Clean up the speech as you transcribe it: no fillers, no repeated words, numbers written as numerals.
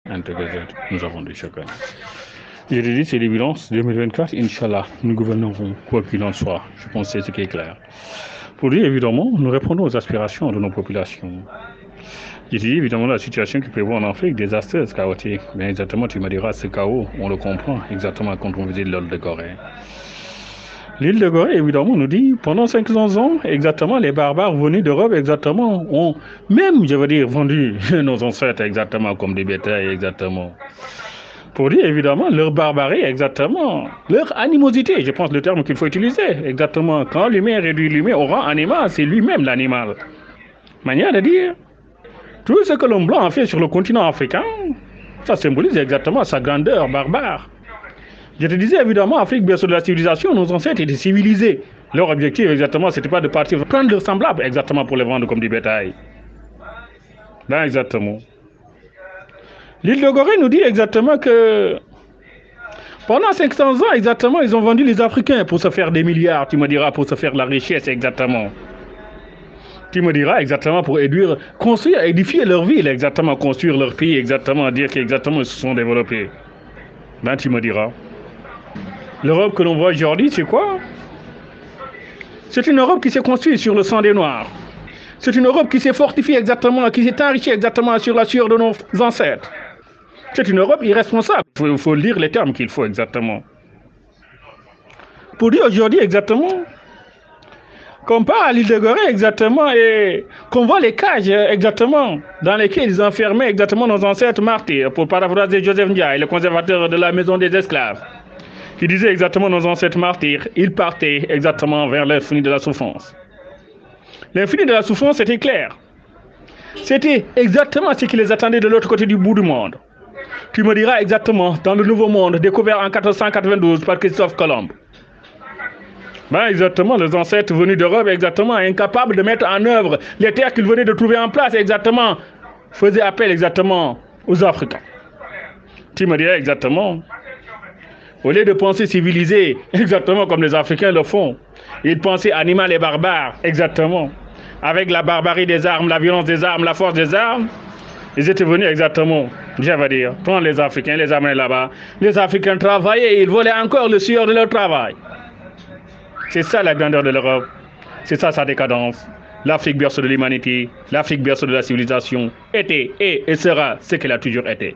Intégré, nous avons dit chacun. Je te dis, c'est l'évidence. 2024, Inch'Allah, nous gouvernerons quoi qu'il en soit. Je pense que c'est ce qui est clair. Pour lui, évidemment, nous répondons aux aspirations de nos populations. Je te dis, évidemment, la situation qui prévoit en Afrique, désastreuse, chaotique. Bien exactement, tu me diras, ce chaos, on le comprend exactement quand on visite l'île de Gorée. L'île de Gorée, évidemment, nous dit, pendant 500 ans, exactement, les barbares venus d'Europe, exactement, ont même, je veux dire, vendu nos ancêtres, exactement, comme des bétails, exactement. Pour dire, évidemment, leur barbarie, exactement, leur animosité, je pense le terme qu'il faut utiliser, exactement. Quand l'humain réduit l'humain au rang animal, c'est lui-même l'animal. Manière de dire, tout ce que l'homme blanc a fait sur le continent africain, ça symbolise exactement sa grandeur barbare. Je te disais évidemment, Afrique, berceau de la civilisation, nos ancêtres étaient civilisés. Leur objectif, exactement, c'était pas de partir prendre leurs semblables, exactement, pour les vendre comme du bétail. Là, exactement. L'île de Gorée nous dit exactement que pendant 500 ans, exactement, ils ont vendu les Africains pour se faire des milliards, tu me diras, pour se faire la richesse, exactement. Tu me diras exactement pour éduire, construire, édifier leur ville, exactement, construire leur pays, exactement, dire qu'exactement ils se sont développés. Ben, tu me diras. L'Europe que l'on voit aujourd'hui, c'est quoi? C'est une Europe qui s'est construite sur le sang des Noirs. C'est une Europe qui s'est fortifiée exactement, qui s'est enrichie exactement sur la sueur de nos ancêtres. C'est une Europe irresponsable. Il faut lire les termes qu'il faut exactement. Pour dire aujourd'hui exactement, qu'on parle à l'île de Gorée exactement et qu'on voit les cages exactement dans lesquelles ils enfermaient exactement nos ancêtres martyrs, pour paraphraser Joseph Ndiaye, le conservateur de la maison des esclaves, qui disait exactement nos ancêtres martyrs, ils partaient exactement vers l'infini de la souffrance. L'infini de la souffrance, c'était clair. C'était exactement ce qui les attendait de l'autre côté du bout du monde. Tu me diras exactement, dans le nouveau monde découvert en 1492 par Christophe Colomb. Ben exactement, les ancêtres venus d'Europe, exactement, incapables de mettre en œuvre les terres qu'ils venaient de trouver en place, exactement, faisaient appel exactement aux Africains. Tu me dirais exactement, au lieu de penser civilisé, exactement comme les Africains le font, ils pensaient animal et barbare, exactement, avec la barbarie des armes, la violence des armes, la force des armes, ils étaient venus exactement, je veux dire, prendre les Africains, les amener là-bas. Les Africains travaillaient et ils volaient encore le sueur de leur travail. C'est ça la grandeur de l'Europe. C'est ça sa décadence. L'Afrique berceau de l'humanité, l'Afrique berceau de la civilisation était, est et sera ce qu'elle a toujours été.